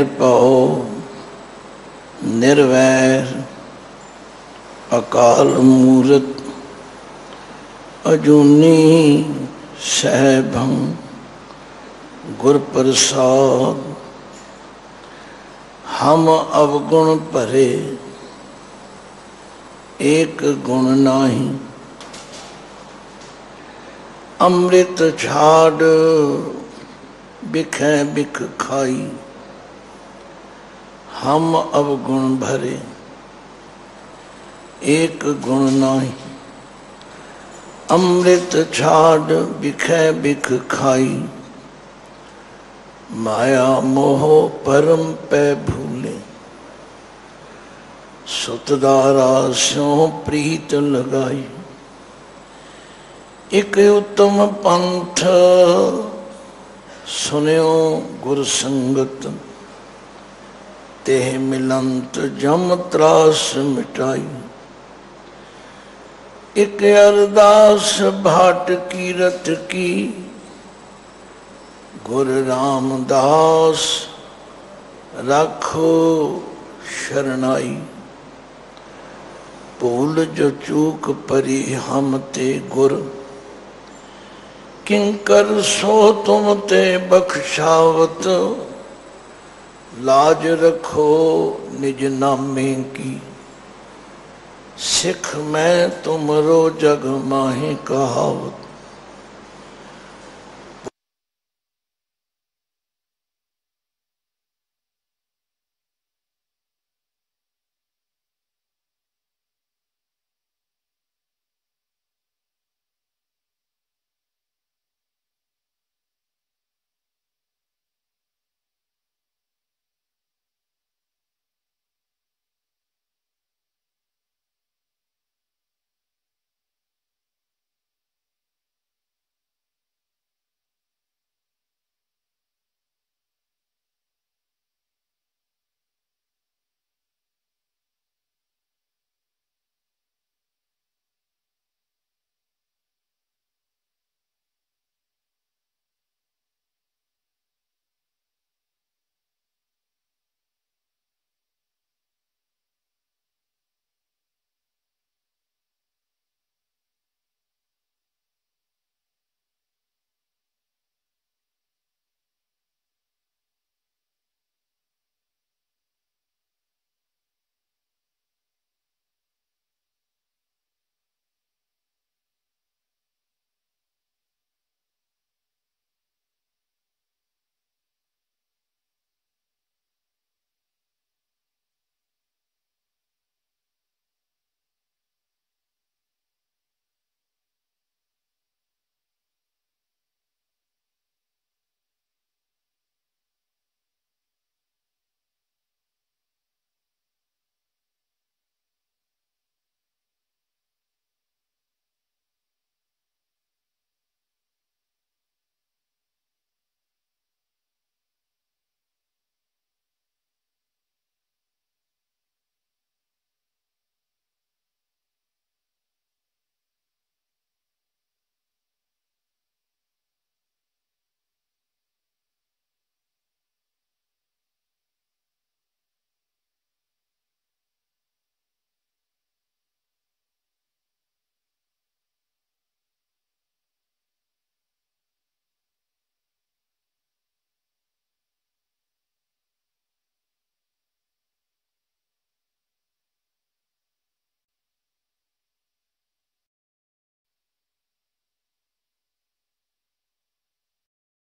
निरभौ निर्वैर अकाल मूरत अजूनी सहभं गुर प्रसाद। हम अवगुण भरे एक गुण नाही, अमृत छाड़ बिखै बिख खाई। हम अवगुण भरे एक गुण नाही, अमृत छाड़ बिखै बिख खाई। माया मोह परम पै भूले, सुतदारा स्यों प्रीत लगाई। एक उत्तम पंथ सुनियो गुर संगत, तेह मिलंत जम त्रास मिटाई। एक अरदास भाट कीरत की, गुर रामदास राखो शरणाई। भूल जो चूक परी हम ते गुर, किंकर सो तुम ते बख्शावत। लाज रखो निज नामे की, सिख मैं तुमरो जग माही कहावत।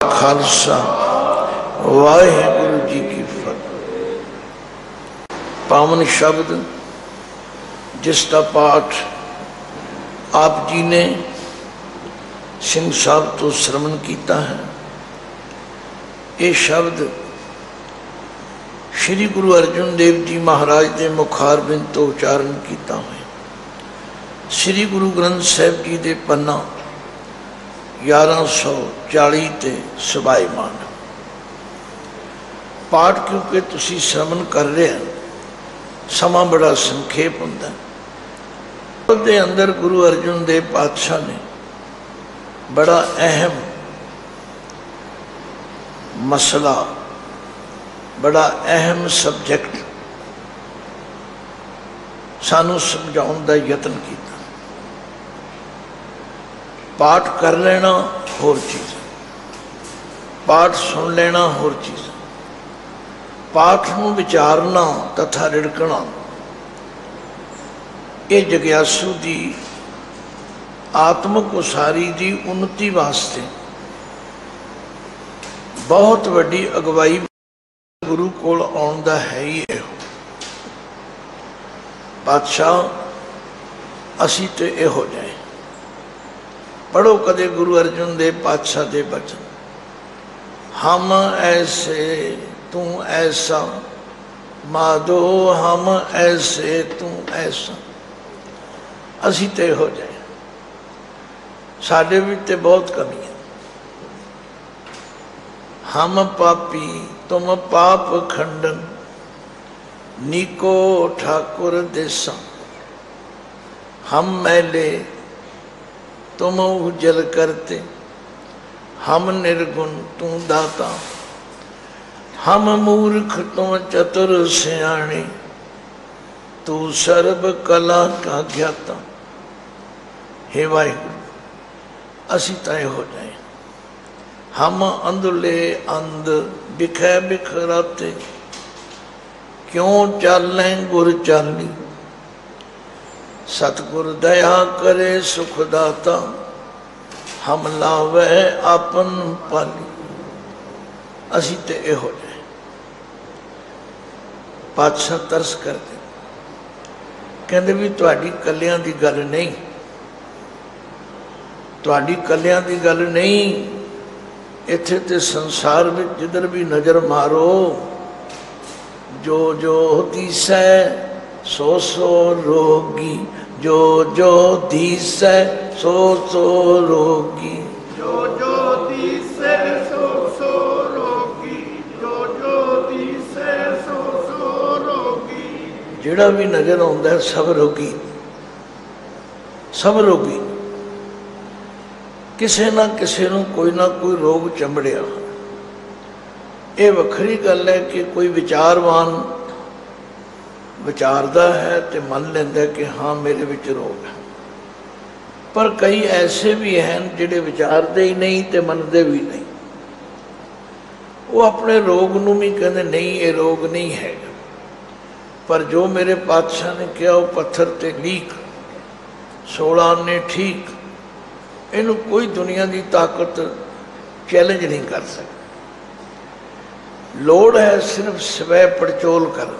खालसा वाहिगुरु जी की फतेह। पावन शब्द जिसका पाठ आप जी ने सिंह साहब तो श्रवण किया है, ये शब्द श्री गुरु अर्जुन देव जी महाराज के मुखारबिंद तो उच्चारण किया है। श्री गुरु ग्रंथ साहिब जी के पन्ना 1140 ते सुभाईमान पाठ, क्योंकि तुसी श्रवण कर रहे हैं, समा बड़ा संखेप होंदा है। उसके अंदर गुरु अर्जुन देव पातशाह ने बड़ा अहम मसला बड़ा अहम सबजैक्ट सानू समझाउण दा यतन किया। पाठ कर लेना होर चीज़, पाठ सुन लेना होर चीज़, पाठ नूं विचारना तथा रिड़कना ये जग्यासू की आत्मक उसारी की उन्नति वास्ते बहुत वड्डी अगवाई गुरु कोल आउण दा है ही है। पातशाह असी तो ये हो जाए। पढ़ो कदे गुरु अर्जुन देव पातशाह दे बचन, हम ऐसे तू ऐसा, माधो हम ऐसे तू ऐसा। असी तो ये हो जाए। साडे विच ते बहुत कमी है। हम पापी तुम पाप खंडन, नीको ठाकुर देसा। हम मैले तुम उजल करते, हम निर्गुण तू दाता। हम मूर्ख तुम चतुर सियाणे, तू सर्व कला का ज्ञाता। हे वाहिगुरु असी तय हो जाए। हम अंधले अंध बिखै बिखराते, क्यों चालें गुर चाली। सतगुर दया करे सुखदाता, हम लावे आपन पाली। असी ते ये हो जाए। पातशाह तरस करते, कहते भी तुहाडी कलियां दी गल नहीं, तुहाडी कलियां दी गल नहीं। इत्थे ते संसार में जिधर भी नज़र मारो, जो जो दिसै सो सो रोगी, जो जो दिसै सो सो रोगी, जो जो दिसै सो सो रोगी, जो जो दिसै सो सो रोगी। जिहड़ा भी नज़र आउंदा सब रोगी, सब रोगी। किसी ना किसी नूं कोई ना कोई रोग चंबड़िया। ये वखरी गल है कि कोई विचारवान विचारदा है तो मन लेंदा कि हाँ मेरे विच रोग है। पर कई ऐसे भी हैं जिहड़े विचारते ही नहीं तो मनते भी नहीं। वो अपने रोग नूं भी कहते नहीं ये रोग नहीं है। पर जो मेरे पातशाह ने कहा वो पत्थर ते लीक, 16 ने ठीक। इनू कोई दुनिया की ताकत चैलेंज नहीं कर सकती। लोड़ है सिर्फ स्वै पड़चोल कर,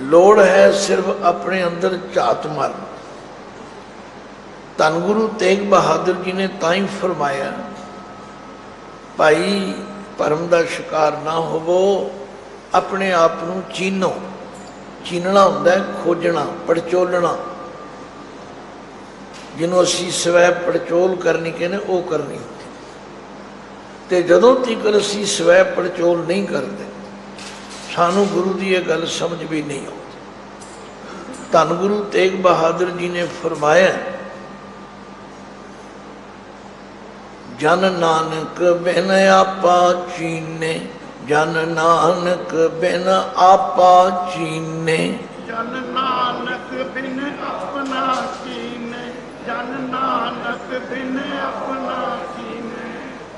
लोड़ है सिर्फ अपने अंदर झात मार। धन गुरु तेग बहादुर जी ने ताई फरमाया, भाई भरम का शिकार ना होवो, अपने आप नूं चीनो। चीनना हुंदा है खोजना, पड़चोलना। जिन्हों असी स्वै पड़चोल करनी कहने वो करनी होती। तो जदों तक असी स्वै पड़चोल नहीं करते, सानू गुरु की यह गल समझ भी नहीं आती। धन गुरु तेग बहादुर जी ने फरमाया, जन नानक बिन आपा चीने, जन नानक बिन आपा चीने। जन नानक बिन अपना कीने, जन नानक बिन अपना कीने।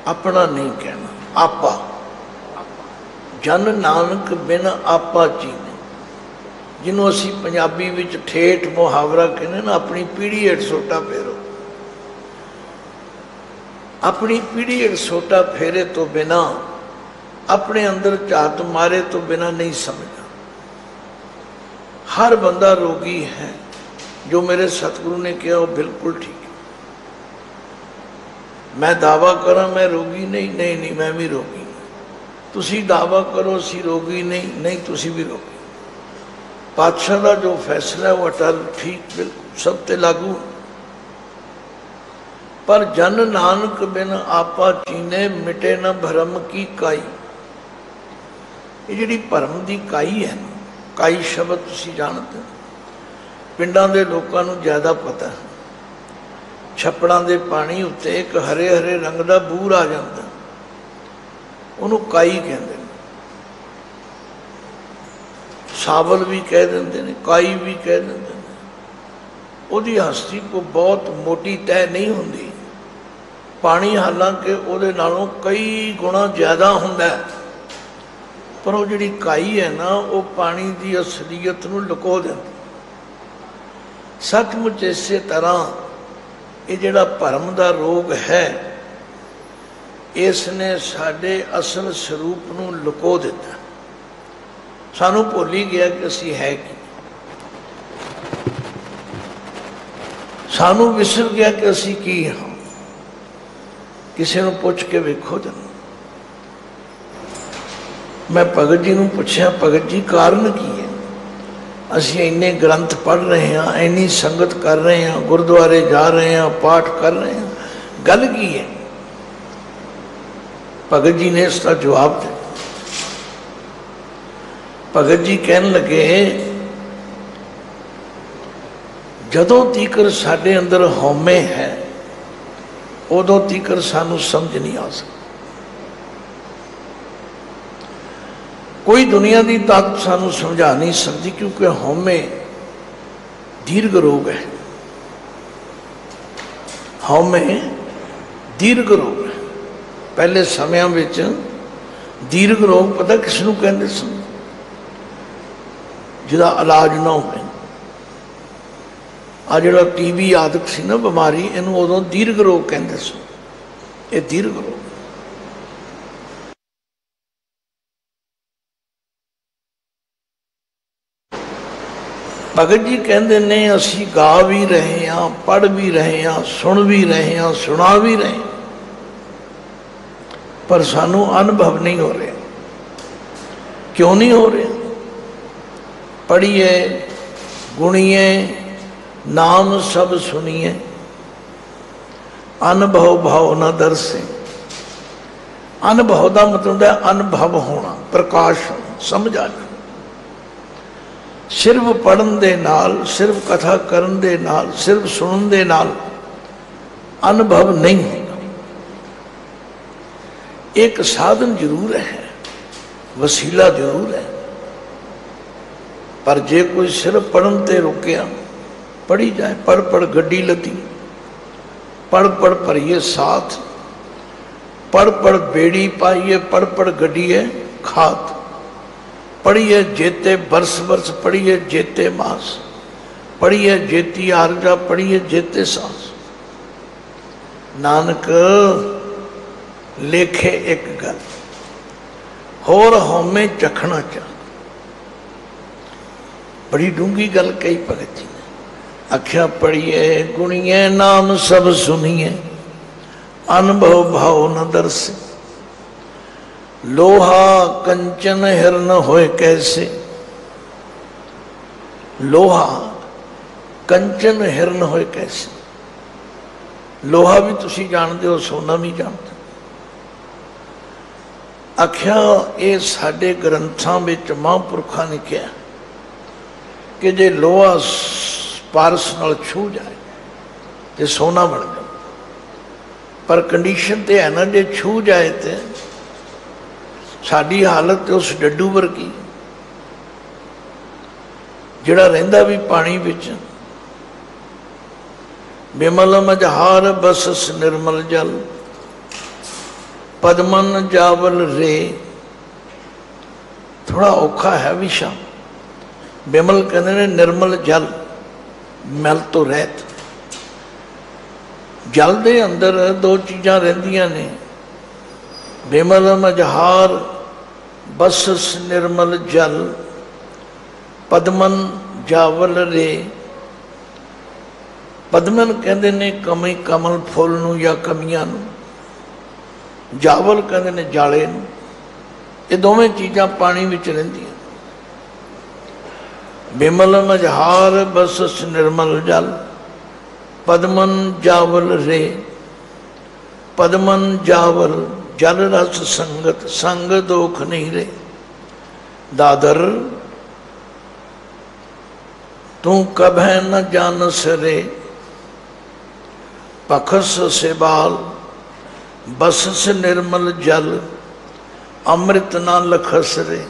अपना नहीं कहना, आपा। जन नानक बिन आपा चीने, जिन्हों असी पंजाबी विच ठेठ मुहावरा कहने ना, अपनी पीढ़ी हेठ सोटा फेरो। अपनी पीढ़ी हेठ सोटा फेरे तो बिना, अपने अंदर झात मारे तो बिना नहीं समझा। हर बंदा रोगी है। जो मेरे सतगुरु ने कहा वो बिल्कुल ठीक है। मैं दावा करा मैं रोगी नहीं, नहीं नहीं मैं भी रोगी। तुसी दावा करो असी रोगी नहीं, नहीं तुसी भी रोगी। पातशाह का जो फैसला है वो अटल ठीक बिल्कुल सब ते लागू। पर जन नानक बिन आपा चीने, मिटे न भरम की काई। ये जी भरम की काई है, काई शब्द तुसी जानते हो, पिंडां दे लोकां नूं ज़्यादा पता है। छप्पड़ां दे पानी उत्ते एक हरे हरे रंग का बूर आ जाता, उन्होंने काई कहते हैं। सावल भी कह देंगे ने, काई भी कह देंगे ने। उहदी हस्ती को बहुत मोटी तय नहीं होंदी। पानी हालांकि उहदे नालों कई गुणा ज़्यादा हुंदा है, पर वो जिहड़ी काई है ना, वो पानी की असलीयत नूं लुको देंदी। सचमुच इस तरह ये जिहड़ा भरम का रोग है, इसने साडे असल स्वरूप नूं लुको दिता। सानू भुल ही गया कि असीं है की। सानू विसर गया कि असीं की हाँ। किसी नूं पुछ के वेखो जन। मैं भगत जी नूं पुछया, भगत जी कारण की है? असीं इन्ने ग्रंथ पढ़ रहे हैं, इन्नी संगत कर रहे हैं, गुरुद्वारे जा रहे हैं, पाठ कर रहे हैं, गल की है? भगत जी ने इसका जवाब दिया। भगत जी कहन लगे, जदों तीकर साडे अंदर हौमे है, उदों तीकर सानू समझ नहीं आ सकती। कोई दुनिया की ताकत सानू समझा नहीं सकती, क्योंकि हौमे दीर्घ रोग है। हौमे दीर्घ रोग है। पहले समय में दीर्घ रोग पता किसनू कहते सन? जिहदा इलाज ना हो। आ जिहड़ा टीबी आदत सी ना बीमारी, इनू उदों दीर्घ रोग कहते सन। ये दीर्घ रोग। भगत जी कहते ने, असी गा भी रहे हैं, पढ़ भी रहे हैं, सुन भी रहे हैं, सुना भी रहे हैं, पर सानू अनुभव नहीं हो रहे। क्यों नहीं हो रहे? पढ़िए, गुणिए, नाम सब सुनिए, अनुभव भाव न दरसे। अनुभव का मतलब है अनुभव होना, प्रकाश होना, समझ आना। सिर्फ पढ़न दे नाल, सिर्फ कथा करन दे नाल, सिर्फ सुनन दे नाल अनुभव नहीं होगा। एक साधन जरूर है, वसीला जरूर है, पर जे कोई सिर्फ पढ़न ते रुकिया, पढ़ी जाए, पढ़ पढ़ गड्डी लदी, पढ़ पढ़ भरिए साथ, पढ़ पढ़ बेड़ी पाइए, पढ़ पढ़ गड्डीए खात, पढ़िए जेते बरस बरस, पढ़िए जेते मास, पढ़िए जेती आरजा, पढ़िए जेते सांस। नानक लेखे एक गल होर हौमे चखना चाह। बड़ी डूंगी गल कही भगत जी ने। आख्या पढ़िए गुणिए, नाम सब सुनिए, अनुभव भाव न दरसे। लोहा कंचन हिरन होए कैसे। लोहा कंचन हिरन होए कैसे। लोहा भी तुसी जानते हो, सोना भी जानते। आख्या ये साडे ग्रंथां विच महापुरखा ने कहा कि जे लोहा पारस नाल छू जाए तो सोना बन जाए, पर कंडीशन तो है ना, जे छू जाए तो साडी हालत तो उस डड्डू वर्गी, जिहड़ा रहिंदा भी पानी विच। बिमल मझहार बसस निर्मल जल, पदमन जावल रे। थोड़ा औखा है विषा। बिमल कहते हैं निर्मल जल, मैल तो रहत। जल दे अंदर दो चीज़ां रहिंदियां ने, बिमल मझहार बसस निर्मल जल, पदमन जावल रे। पदमन कहते ने कमी कमल फुल नूं या कमियां नूं, जावल कहते ने जाले नूं। ये दोवें चीज़ां पानी विच रहिंदियां। बिमल मझहार बसस निर्मल जल, पदमन जावल रे। पदमन जावल जल रस संगत, संग दोख नहीं रे। दादर तू कभै न जानस रे, पखस से बाल बसस निर्मल जल, अमृत न लखस रे।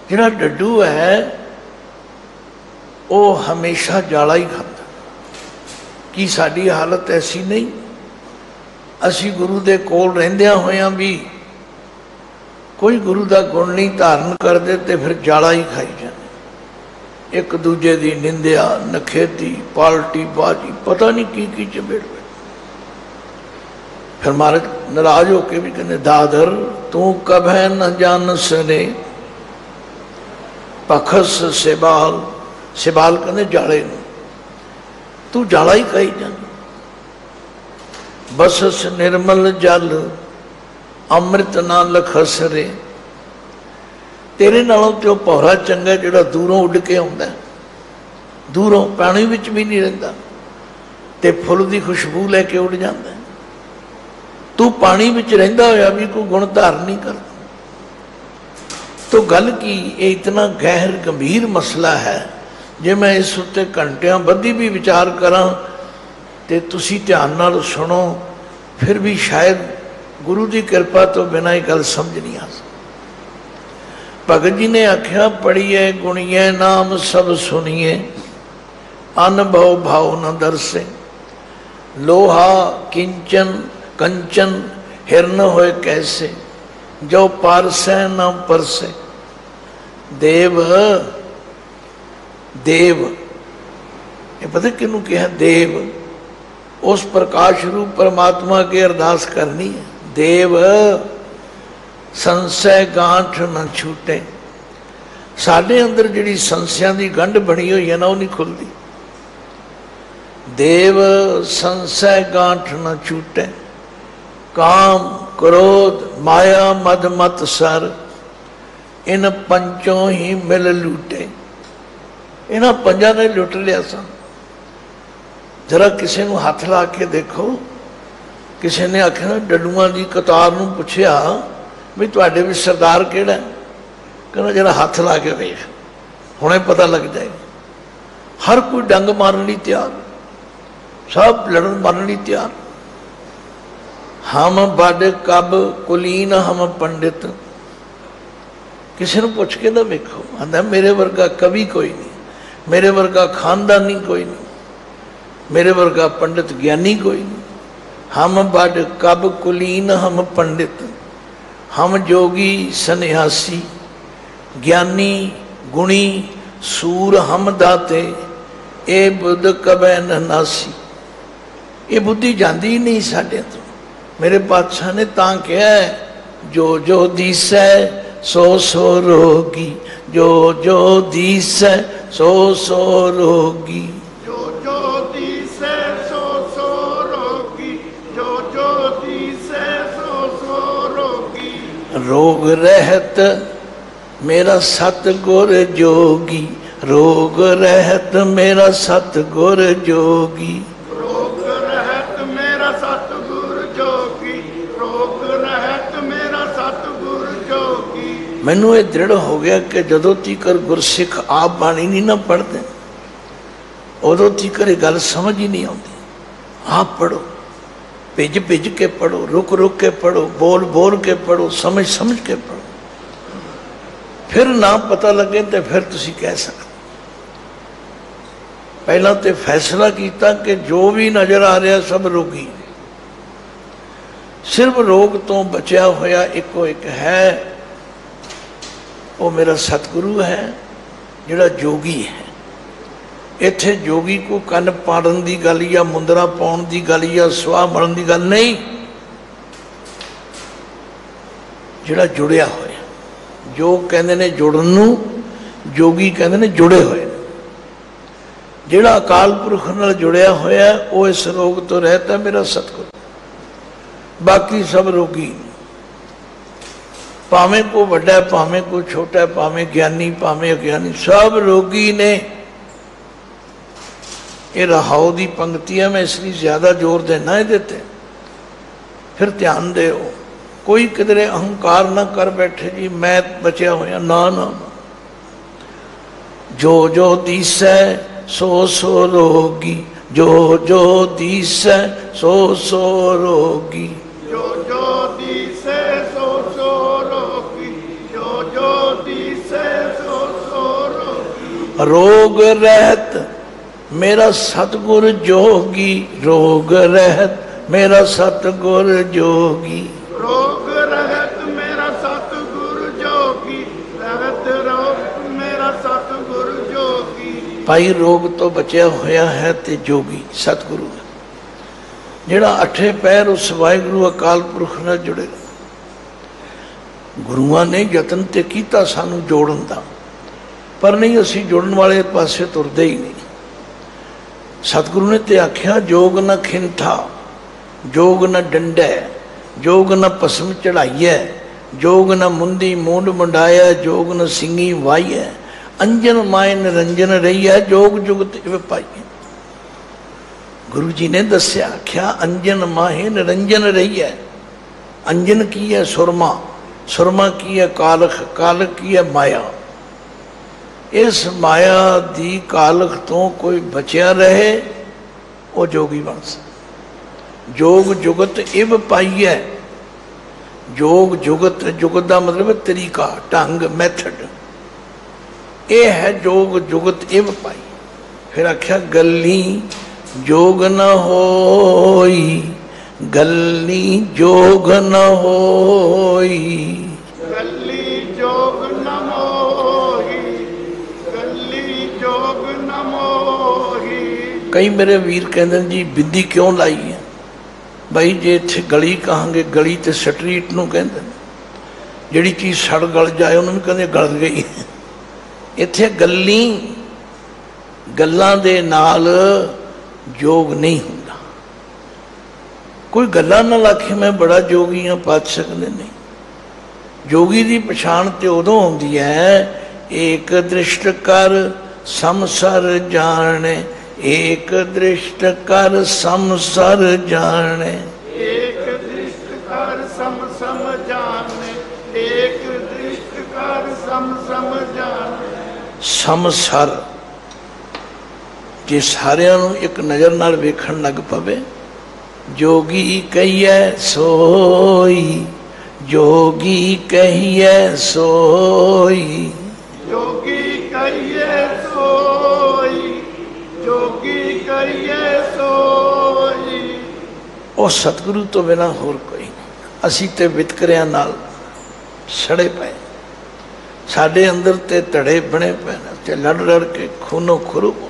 जिहड़ा डड्डू है वो हमेशा जाला ही खाता। कि साडी हालत ऐसी नहीं, असी गुरु दे कोल रहिंदियां होइयां भी कोई गुरु का गुण नहीं धारण करते तो फिर जाला ही खाई जाने। एक दूजे की निंदिया, नखेती, पाल्टी बाजी, पता नहीं की चपेट में। फिर महाराज नाराज होके भी कहते दादर तू कब है न जान सने पखस सेबाल। सेबाल कहते जाले न, तू जाला ही खाई जाना। बसस निर्मल जल अमृत ना लखसरे। तेरे नालों तो भौरा चंगा जिहड़ा दूरों उड़ के आउंदा, दूरों पानी विच भी नहीं रहिंदा ते फुल की खुशबू लैके उड़ जाता। तू पानी विच रहिंदा होया भी कोई गुण धारण नहीं करता। तो गल की ये इतना गहर गंभीर मसला है, जे मैं इस उत्ते घंटियां बधी भी विचार करा तो तुसी ध्यान नाल सुनो, फिर भी शायद गुरु की कृपा तो बिना ही गल समझ नहीं आ सकती। भगत जी ने आख्या पढ़िए गुणिए नाम सब सुनिए अनुभव भाव न दर्से। लोहा किंचन कंचन हिरन होए कैसे जो पारसै न परसे। देव देव ये पता किनू कहा देव, उस प्रकाश रूप परमात्मा की अरदास करनी है। देव संशय गांठ न छूटे। साढ़े अंदर जिहड़ी संशया की गंढ बनी हुई है ना, वो नहीं खुलती। देव संशय गांठ न छूटे। काम क्रोध माया मद मत सर इन पंचों ही मिल लूटे। इन्हां पंजां ने लुट लिया सन। जरा किसी को हाथ ला के देखो। किसी ने आख्या ना डडुआ की कतार नूं पुछया भी तुहाडे विच सरदार किहड़ा है, कहना जरा हाथ ला के वेख हुणे पता लग जाएगा। हर कोई डंग मारन लई तैयार, सब लड़न मारन लई तैयार। हम बड़ कब कुलीन हम पंडित। किसी ने पुछ के ना वेखो, आंदा मेरे वर्गा कवि कोई नहीं, मेरे वर्गा खानदानी कोई नहीं, मेरे वर्गा पंडित ज्ञानी कोई नहीं। हम बड़ कब कुलीन हम पंडित। हम जोगी सन्यासी ज्ञानी गुणी सूर हम दाते ए बुद्ध कबै न नासी। ये बुद्धि जाती ही नहीं साढ़े तो। मेरे पातशाह ने तां कहा है जो जो दिसै सो सो रोगी, जो जो दिसै सो सो रोगी। जो जो दिसै सो सो रोगी, जो जो दिसै सो सो रोगी। रोग रहत मेरा सतगुर जोगी, रोग रहत मेरा सतगुर जोगी। रोग रहत मेरा सतगुर जोगी, रोग रहत मेरा सतगुर जोगी। मैनू ये दृढ़ हो गया कि जदों तीकर गुरसिख आप बाणी नहीं ना पढ़ते उदों तीकर गल समझ ही नहीं आती। आप पढ़ो, भिज भिज के पढ़ो, रुक रुक के पढ़ो, बोल बोल के पढ़ो, समझ समझ के पढ़ो। फिर ना पता लगे तो फिर तुसी कह सकते। पहला तो फैसला किया कि जो भी नजर आ रहा सब रोगी। सिर्फ रोग तो बचा होया एको एक है, वो मेरा सतगुरु है जिहड़ा जोगी है। इत्थे जोगी को कन पाड़न की गल या मुंदरा पाउण की गल या सुहा मरण की गल नहीं, जिहड़ा जुड़िया होया। जो कहते ने जुड़न नूं जोगी कहते ने जुड़े हुए। जिहड़ा अकाल पुरख नाल जुड़िया होया वो इस रोग तो रहता मेरा सतगुरु। बाकी सब रोगी, भावें को वड्डा भावें को छोटा, भावें ज्ञानी भावें अज्ञानी, सब रोगी ने। ये रहाओ की पंक्ति है, मैं इसलिए ज्यादा जोर देना है देते। फिर ध्यान दे कोई किधरे अहंकार ना कर बैठे जी मैं बचा होया, ना ना ना। जो जो दिसै सो सो रोगी, जो जो दिसै सो सो रोगी। जो जो दिसै सो सो रोगी, जो जो दिसे सो सो रोगी। रोग रहत मेरा सतगुर जोगी, रोग रहत मेरा सतगुर जोगी। रोग रहत मेरा सतगुर जोगी, रहत रोग मेरा सतगुर जोगी। भाई रोग तो बचिया होया है ते जोगी सतगुरु है, जिहड़ा अठे पैर उस वाहिगुरु अकाल पुरख नाल जुड़े। गुरुआं ने यतन ते कीता सानू जोड़न दा, पर नहीं असीं जुड़न वाले पासे तुरदे ही नहीं। सतगुरु ने ते आख्या जोग न खिंठा, जोग न डंडै, जोग न पसम चढ़ाइए, जोग न मुंदी मूंड मुंडाया, जोग न सिंगी वाहिए, अंजन माए निरंजन रही है, जोग जुगत इव पाइए। गुरु जी ने दस्या आख्या अंजन माहे निरंजन रही है। अंजन की है सुरमा, सुरमा की है कालख, कालख की है माया। इस माया दी कालख तो कोई बचिया रहे वो जोगी बन सके। जोग जुगत इव पाइए, जोग जुगत, जुगत का मतलब तरीका, ढंग, मैथड, ये है जोग जुगत इव पाई। फिर आख्या गली जोग न होई, गली जोग न होई, गली जोग न मोही, गली जोग न मोही। कई मेरे वीर कहते जी बिंदी क्यों लाई है? भाई जे इत्थे गली कहांगे, गली तो स्ट्रीट नूं कहंदे ने, जिहड़ी चीज़ सड़ गल जाए उन्होंने कहते गल गई। इत्थे गल्ली गल्लां दे नाल जोग नहीं हुंदा। कोई गल्लां नाल आखे मैं बड़ा जोगी हाँ, पच सकदे नहीं। जोगी दी पछाण ते उदों हुंदी है एक दृष्ट कर समसर जाने, एक दृष्ट कर समसर जाने, एक दृष्ट कर सम सम जाने, एक दृष्ट कर सम सम जाने। समसर जे सारिਆਂ ਨੂੰ एक नज़र नाल वेखण लग पवे। जोगी कहिए सोई, जोगी कहिए सोई, जोगी कहिए सोई, जोगी कहिए सोई। ਉਹ सतगुरु तो बिना होर कोई नहीं। असी ते वितकरियां नाल सड़े पे, साडे अंदर ते धड़े बने पे ते लड़ लड़ के खूनो खुरू हो।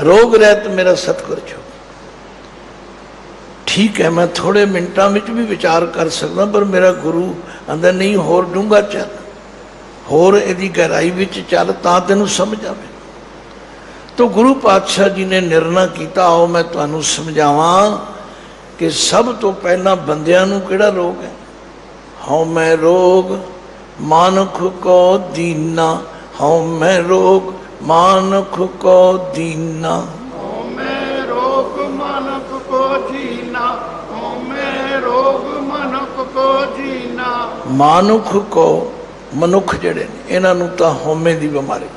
रोग रहत मेरा सतगुर जो। ठीक है मैं थोड़े मिनटां विच भी विचार कर सकदा, पर मेरा गुरु अंदर नहीं होर डूंगा चल, होर इहदी गहराई विच चल तां तैनूं समझ आवे। तो गुरु पातशाह जी ने निर्णय किया, आओ मैं तुहानूं समझावां कि सब तो पहला बंदियां नूं किहड़ा रोग है। हौ मैं रोग मानुख को दीना, हौ मैं रोग मानुख को दीना, ओ मैं रोग मानक को जीना, ओ मैं रोग मानक को जीना। मानुख को मनुख जिहड़े ने इन्हां नूं तां हौमे दी बीमारी,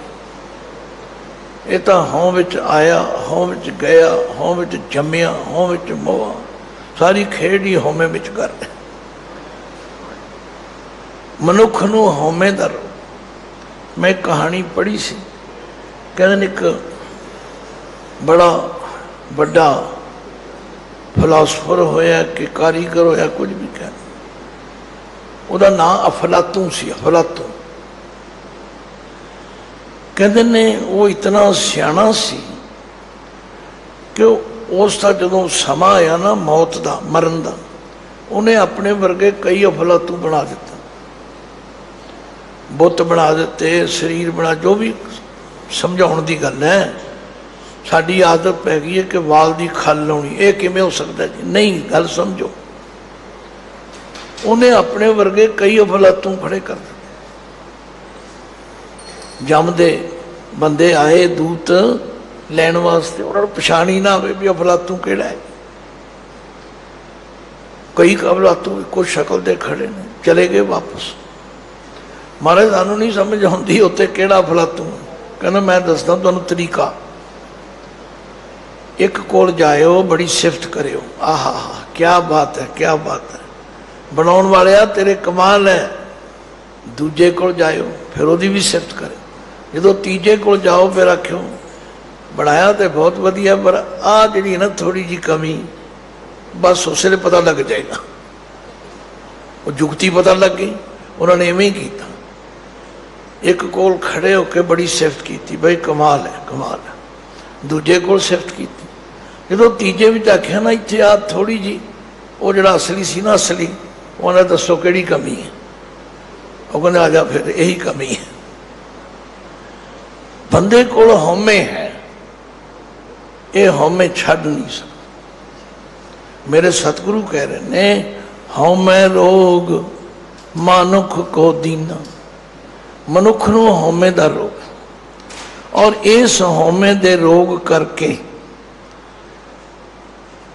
ये तो हों विच आया, हों विच गया, हों विच जम्मिया, हों विच मोआ, सारी खेड ही हौमे विच कर रहे। मनुख नूं हौमे दा रोग। मैं कहानी पढ़ी सी, कहते एक बड़ा बड़ा फिलासफर होया कि कारीगर होया, कुछ भी कह, उसका नाम अफलातून सी। अफलातून कहते ने वो इतना सियाना सी कि उसका जो समा आया ना मौत का, मरण का, उन्हें अपने वर्गे कई अफलातू बना दिता, बुत बना दिते, शरीर बना, जो भी समझाउण दी गल है। साडी आदत पै गई है कि वाल की खल लाउणी, ये किवें हो सकता जी? नहीं, गल समझो। उन्हें अपने वर्गे कई अफलातू खड़े कर दिते। जमदे बंदे आए दूत लैण वास्ते, उन्होंने पछाण ही ना आवे भी अफलातू किहड़ा है। कई अफलातू कुछ शक्ल दे खड़े ने, चले गए वापस। महाराज सानू नहीं समझ आती उत्ते किहड़ा अफलातू। कहना मैं दसदा तुहानू तरीका। एक कोल जाओ, बड़ी सिफत करो, आहा क्या बात है, क्या बात है, बनाउण वालिया तेरे कमाल है, दूजे को जाओ फिर वो भी सिफत करे, जो तीजे को जाओ फिर आख्यो बनाया तो बहुत वधिया पर आ जी ना थोड़ी जी कमी, बस उस वे पता लग जाएगा। वो जुगती पता लग गई, उन्होंने इवें ही किया। एक कोल खड़े होकर बड़ी सिफत की, बई कमाल है कमाल है। दूजे को सिफत की, जो तीजे भी आख्या ना इतने आ थोड़ी जी, वो जरा असली सी ना असली, उन्हें दसो कि कमी है, वो कहते आ जा फिर यही कमी है। बंदे को हौमे है, ये हौमे छड़ नहीं सकता। मेरे सतगुरु कह रहे ने हौमे रोग मानुख को दीना, मनुख नूं हौमे दा रोग, और इस हौमे दे रोग करके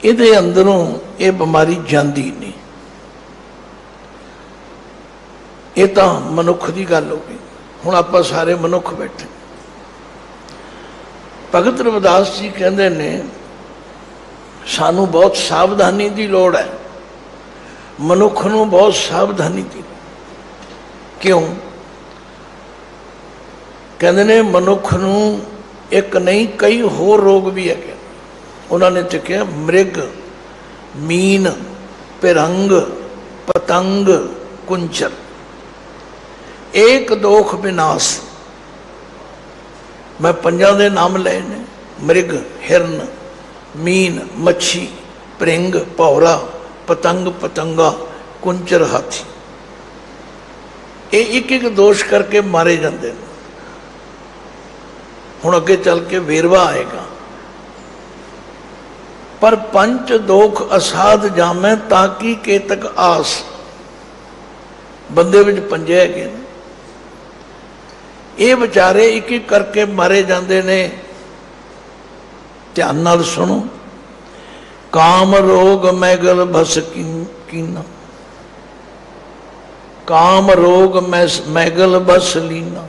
इहदे अंदरों ये बीमारी जाती नहीं। ये तो मनुख की गल हो गई। हुण आपां सारे मनुख बैठे। भगत रविदास जी कहते ने सानू बहुत सावधानी की लौड़ है, मनुख नूं बहुत सावधानी की। क्यों कहते ने मनुख नूं एक नहीं कई होर रोग भी है। उन्होंने चुकया मृग मीन पिरंग पतंग कुंचर, एक दोख विनाश। मैं पंजा दे नाम लए ने, मृग हिरन मीन मच्छी परिंग भौरा पतंग पतंगा कुंचर हाथी, ये एक एक दोष करके मारे जाते हैं। हुण अगे चल के वेरवा आएगा। पर पंच दोख असाध जामै ताकि केतक आस, बंदे विच पंजे है। ये बेचारे एक एक करके मारे जाते ने। ध्यान नाल सुनो। काम रोग मैगल भस कीना, काम रोग मैगल बस लीना।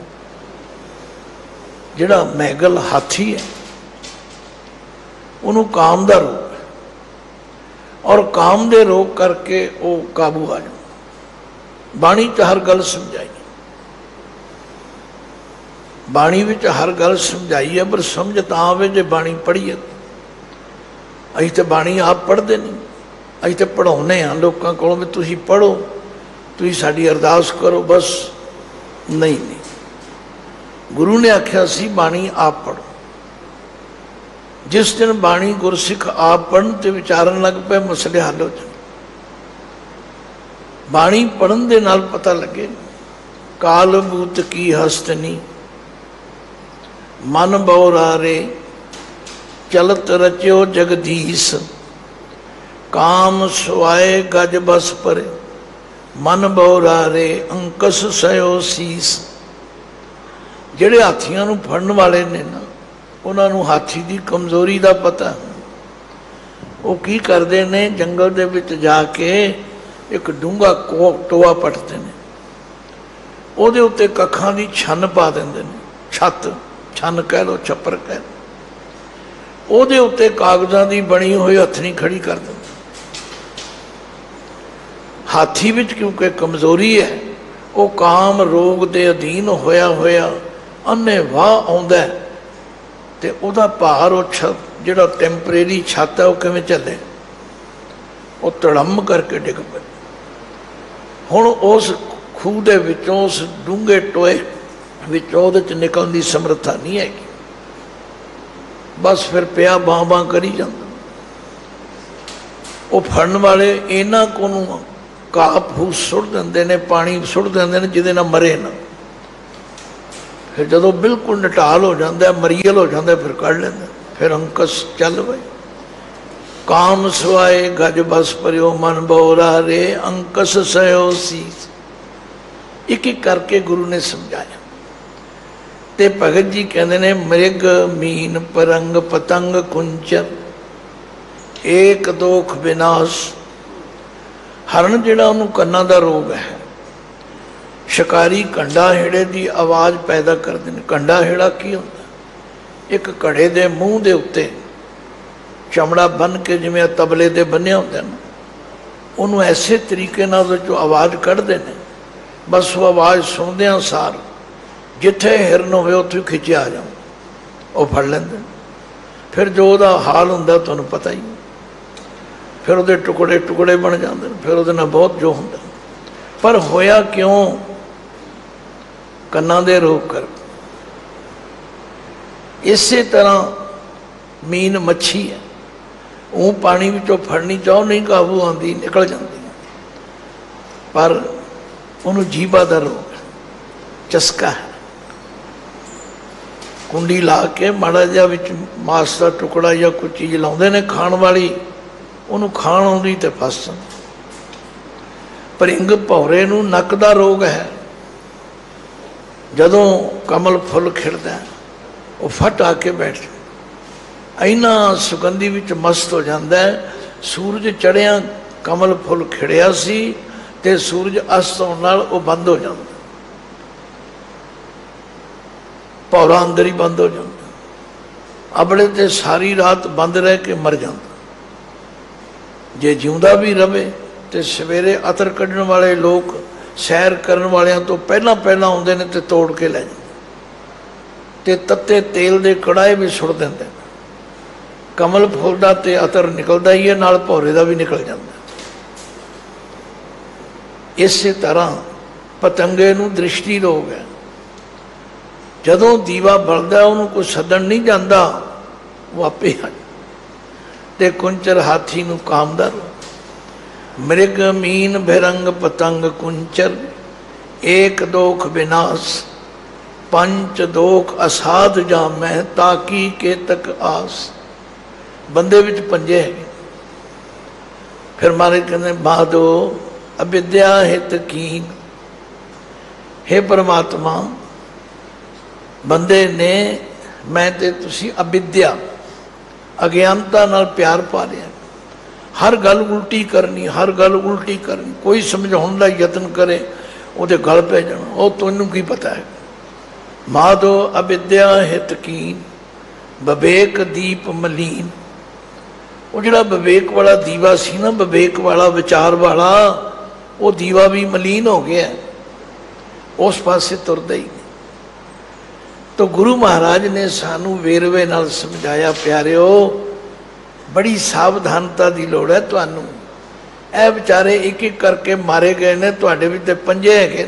जिहड़ा मैगल हाथी है उन्होंने काम का रोग है, और काम दे रोग करके वो काबू आ जाए। बाणी च हर गल समझाई, बाणी विच हर गल समझाई है, पर समझ तो आवे जे बाणी पढ़ीए। असीं तो बाणी आप पढ़ते नहीं, असीं तो पढ़ाने हाँ लोगों को भी तुसीं पढ़ो, तुसीं साडी अरदास करो, बस नहीं नहीं। गुरु ने आख्या सी बाणी आप पढ़ो। जिस दिन बाणी गुरसिख आप पढ़न ते विचारन लग पे मसले हल हो जाए। बाणी पढ़न दे नाल पता लगे काल बूत की हस्तनी मन बौरारे चलत रच्यो जगदीश, काम सुआए गज बस परे मन बौरारे अंकस सयो शीस। जेड़े हाथियों नूं फड़न वाले ने ना, उन्होंने हाथी की कमजोरी का पता। वो की करते ने, जंगल दे विच जाके एक डूंगा टोआ पटते हैं, ਉਹਦੇ ਉੱਤੇ ਕੱਖਾਂ ਦੀ ਛੰਨ ਪਾ ਦਿੰਦੇ ਨੇ, ਛੱਤ ਛੰਨ ਕਹਿ ਲੋ ਛੱਪਰ ਕਹਿ ਲੋ, ਉਹਦੇ ਉੱਤੇ ਕਾਗਜ਼ਾਂ ਦੀ ਬਣੀ ਹੋਈ ਹੱਥਣੀ ਖੜੀ ਕਰ ਦਿੰਦੇ। ਹਾਥੀ ਵਿੱਚ ਕਿਉਂਕਿ ਕਮਜ਼ੋਰੀ ਹੈ, ਉਹ ਕਾਮ ਰੋਗ ਦੇ ਅਧੀਨ ਹੋਇਆ ਹੋਇਆ ਅੰਨੇ ਵਾਹ ਆਉਂਦਾ ਤੇ ਉਹਦਾ ਭਾਰ ਉਹ ਜਿਹੜਾ ਟੈਂਪਰੇਰੀ ਛੱਤ ਹੈ ਉਹ ਕਿਵੇਂ ਚੱਲੇ, ਉਹ ਧੜਮ ਕਰਕੇ ਡਿੱਗ ਪਏ। ਹੁਣ ਉਸ ਖੂਹ ਦੇ ਵਿੱਚੋਂ, ਉਸ ਡੂੰਘੇ ਟੋਏ ਵਿੱਚੋਂ ਉਹਦੇ 'ਚ ਨਿਕਲਣ ਦੀ ਸਮਰੱਥਾ ਨਹੀਂ ਹੈਗੀ। ਬਸ ਫਿਰ ਪਿਆ ਬਾਂ ਬਾਂ ਕਰੀ ਜਾਂਦਾ। ਉਹ ਫੜਨ ਵਾਲੇ ਇਹਨਾਂ ਕੋ ਨੂੰ ਘਾਹ ਫੂਸ ਸੁੱਟ ਦਿੰਦੇ ਨੇ, ਪਾਣੀ ਸੁੱਟ ਦਿੰਦੇ ਨੇ ਜਿਹਦੇ ਨਾਲ ਮਰੇ ਨਾ। ਫਿਰ ਜਦੋਂ ਬਿਲਕੁਲ ਨਟਾਲ ਹੋ ਜਾਂਦਾ, ਮਰੀਅਲ ਹੋ ਜਾਂਦਾ, ਫਿਰ ਕੱਢ ਲੈਂਦਾ। ਫਿਰ ਅੰਕਸ ਚੱਲ ਪਏ। ਕਾਮ ਸਵਾਏ ਗਜ ਬਸ ਪਰਿਓ ਮਨ ਬੋਰਾ ਰੇ ਅੰਕਸ ਸਯੋ ਸੀਸ। ਇੱਕ ਇੱਕ ਕਰਕੇ ਗੁਰੂ ਨੇ ਸਮਝਾਇਆ। ਤੇ ਭਗਤ ਜੀ ਕਹਿੰਦੇ ਨੇ ਮ੍ਰਿਗ ਮੀਨ ਪਰੰਗ ਪਤੰਗ ਕੁੰਚਰ ਏਕ ਦੋਖ ਵਿਨਾਸ਼। ਹਰਨ ਜਿਹੜਾ ਉਹਨੂੰ ਕੰਨਾਂ ਦਾ ਰੋਗ ਹੈ। ਸ਼ਿਕਾਰੀ ਕੰਡਾ ਹੇੜੇ ਦੀ ਆਵਾਜ਼ ਪੈਦਾ ਕਰਦੇ ਨੇ। ਕੰਡਾ ਹੇੜਾ ਕੀ ਹੁੰਦਾ? ਇੱਕ ਘੜੇ ਦੇ ਮੂੰਹ ਦੇ ਉੱਤੇ ਚਮੜਾ ਬੰਨ ਕੇ, ਜਿਵੇਂ ਤਬਲੇ ਦੇ ਬੰਨਿਆ ਹੁੰਦਾ ਨਾ, ਉਹਨੂੰ ਐਸੇ ਤਰੀਕੇ ਨਾਲ ਉਹਦੇ 'ਚੋਂ ਆਵਾਜ਼ ਕੱਢਦੇ ਨੇ बस वो आवाज़ सुनदियां सार जिथे हिरन होवे उत्थे खिंचे आ जाओ, वो फड़ लेंदे। फिर जो उहदा हाल हुंदा तुहानूं पता ही, फिर उहदे टुकड़े टुकड़े बन जाते हैं, फिर उहदे नाल बहुत जो हुंदा। पर होया क्यों? कन्नां दे रोग कर। इसे तरह मीन मच्छी है, ऊँ पानी विचों फड़नी चाहो नहीं काबू आती, निकल जाती, पर उन्होंने जीभा का रोग है, चस्का है। कुंडी ला के माड़ा जिहा विच मांस का टुकड़ा या कोई चीज़ लाउंदे ने खाण वाली, उन्होंने खाण आउंदी ते फस जांदा। परिंग भौरे नूं नक दा रोग है, जदों कमल फुल खिड़दा है वो फट आके बैठ जाए, इन्ना सुगंधी विच मस्त हो जाता है। सूरज चढ़िया कमल फुल खिड़िया सी ते सूरज अस्त होने नाल वो बंद हो जाता, भौरा अंदर ही बंद हो जाता। अबड़े ते सारी रात बंद रह के मर जाता। जे जिउंदा भी रवे तो सवेरे अतर कढ़न वाले लोग सैर करन वालियां तो पहला पहला आउंदे ने ते तोड़ के लै जांदे, ते तत्ते तेल दे कड़ाए भी सुट दिंदे। कमल फुल दा ते अतर निकलदा ही है, नाल भौरे दा भी निकल जांदा। इसे तरह पतंगे नूं दृष्टि रोग है, जदों दीवा बलदा उन्होंने कोई सदन नहीं जाता, वो आपे आ। ते कुंचर हाथी नूं काम दा रोग। मृग मीन भिरंग पतंग कुंचर, एक दोख विनाश, पंच दोख असाध जामै, ताकी केतक आस। बंदे विच पंजे है। फिर महाराज कहते बादो अविद्या हित कीन। हे परमात्मा, बंदे ने मैं ते तुसी अविद्या अज्ञानता नाल प्यार पा लिया। हर गल उल्टी करनी, हर गल उल्टी करनी। कोई समझाने का यत्न करे उहदे गल पै जाना, वो तैनूं की पता है। माधो अविद्या हित कीन, विवेक दीप मलीन। वो जिहड़ा विवेक वाला दीवा सी ना, विवेक वाला विचार वाला, वो दीवा भी मलीन हो गया, उस पासे तुरदा ही नहीं। तो गुरु महाराज ने सानू वेरवे नाल समझाया, प्यारिओ बड़ी सावधानता की लोड़ है तुहानू। ए बेचारे एक एक करके मारे गए ने, तुहाडे विच ते पंजे हैगे।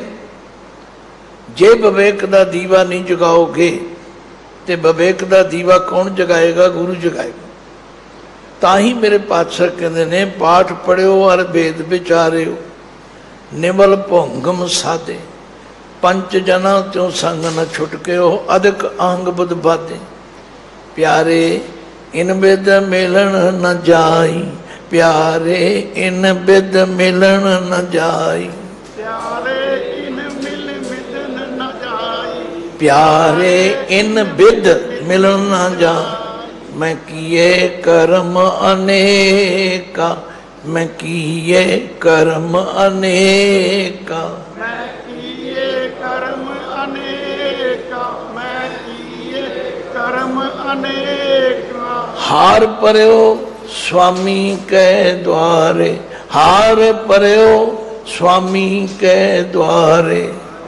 जे विवेक का दीवा नहीं जगाओगे तो विवेक का दीवा कौन जगाएगा? गुरु जगाएगा। ताही मेरे पातशाह कहते ने, पाठ पढ़ियो और भेद विचारियो, निमल भोंगम साधे, पंच जना त्यों संग न छुटके हो, अधिक अंग बुध बाधे। प्यारे इन बिद मिलन न जाई, प्यारे इन बिद मिलन न जाई, प्यारे इन मिल मिलन न जाई, प्यारे इन बिद मिलन न जाई। मैं किए कर्म अनेका, मैं किए कर्म अनेका, मैं किए कर्म अनेका, मैं किए कर्म अनेका। हार पर्यो स्वामी के द्वारे, हार पर्यो स्वामी के द्वारे,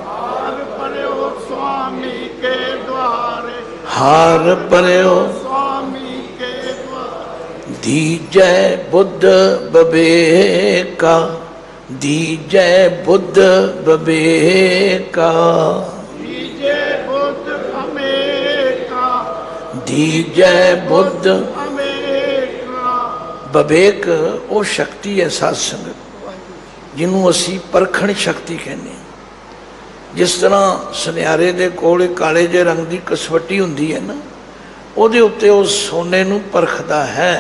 हार पर्यो स्वामी के द्वारे, हार पर्यो स्वामी के द्वारे। दीजै बुद्ध विवेका, दीजै बुद्ध विवेका, दीजे बुद्ध अमेका, दीजै बुद्ध अमेका। विवेक वो शक्ति है साध संगत, जिन्हों असी परखण शक्ति कहने। जिस तरह सुनियारे दे कोल काले जे रंग की कसवटी हुंदी है ना, उहदे उत्ते उस सोने नूं परखदा है,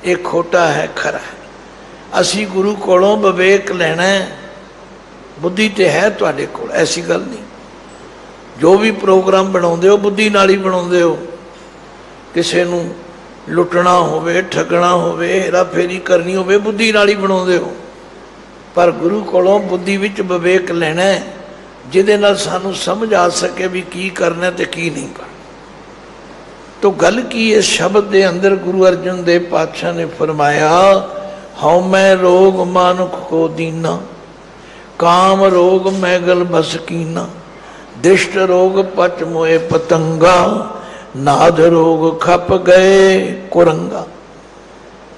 ये खोटा है खरा है। असी गुरु कोलों विवेक लेना है, बुद्धि तो है तुहाडे कोल, ऐसी गल नहीं। जो भी प्रोग्राम बनाउंदे हो बुद्धि नाल ही बनाउंदे हो। किसी नूं लुटना होवे, ठगना होवे, हेरा फेरी करनी होवे, बुद्धि नाल ही बनाउंदे हो। पर गुरु कोलों बुद्धि विच विवेक लेना है, जिहदे नाल सानू समझ आ सके भी की करना ते की नहीं करना। तो गल की इस शब्द के अंदर गुरु अर्जन देव पातशाह ने फरमाया, हौ मैं रोग मानुख को दीना, काम रोग मैगल बस कीना, दृष्ट रोग पच मोए पतंगा, नाद रोग खप गए कुरंगा।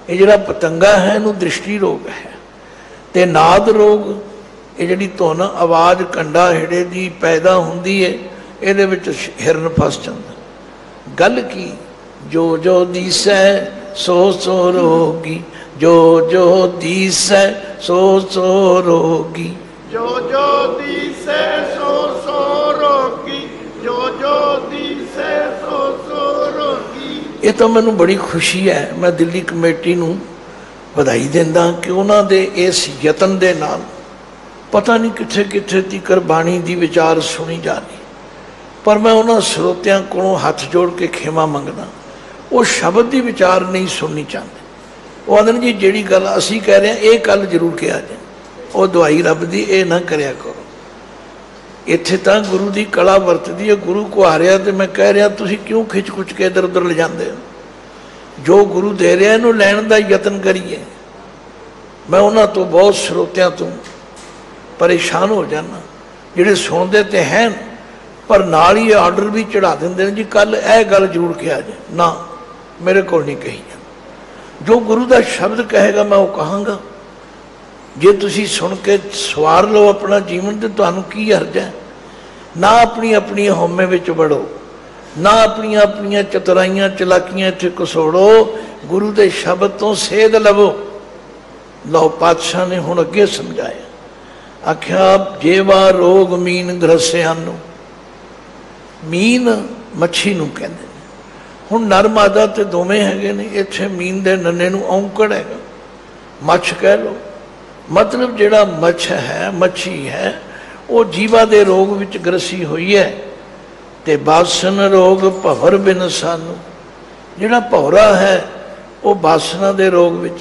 ये जिहड़ा पतंगा है इनू दृष्टि रोग है। ते नाद रोग ये जिहड़ी धुन आवाज़ कंडा हिड़े दी पैदा हुंदी है, इहदे विच हिरन फस जांदा। गल की जो जो दिसै सो सो रोगी, जो जो दिसै सो सो रोगी, जो जो दिसै सो सो रोगी, जो जो दिसै सो सो रोगी। ये तो मैनू बड़ी खुशी है। मैं दिल्ली कमेटी नूं ਵਧਾਈ ਦਿੰਦਾ कि उन्होंने इस यतन के नाल पता नहीं कित्थे कित्थे तੀਕਰ बाणी की विचार सुनी जा रही। पर मैं उन्होंने ਸਰੋਤਿਆਂ ਕੋਲੋਂ हथ जोड़ के खेमा मंगना, वो शब्द की विचार नहीं सुननी चाहते। वो आदन जी जिहड़ी गल असीं कह रहे हैं ये गल जरूर कहा जाए, वो दुआई रब दी ये ना करया करो। इत्थे तां गुरु की कला वरतदी है, गुरु को आ रहा तो मैं कह रहा तुसीं क्यों खिच खुच के इधर उधर ले जाते हो। जो गुरु दे रहा इनू लैण का यतन करिए। मैं उन्होंने तो बहुत ਸਰੋਤਿਆਂ तो परेशान हो जाना, जिहड़े सुनते तो हैं पर नाल ही आर्डर भी चढ़ा देंगे जी कल यह गल जरूर कहा जाए। ना, मेरे को नहीं कही जाती। जो गुरु का शब्द कहेगा मैं वो कहांगा। जे तुसी सुन के सवार लो अपना जीवन तो तुहानू की हर्ज है। ना अपनी अपनी होमे विच वड़ो, ना अपनिया अपनिया चतुराइयां चलाकियां इत्थे घसोड़ो, गुरु के शब्द तो सेध लवो। लो पातशाह ने हुण अगे समझाया, आख्या जेवा रोग मीन ग्रसियानू। मीन मच्छी नूं कहंदे ने। हुण नर मादा ते दोवें हैगे ने। इत्थे मीन दे नन्ने नूं औंकड़ हैगा, मच्छ कह लो। मतलब जिहड़ा मच्छ है, मच्छी है, वो जीवा दे रोग विच ग्रसी हुई है। ते बासन रोग भवर बिन सानू, जिहड़ा भौरा है वो बासना दे रोग विच,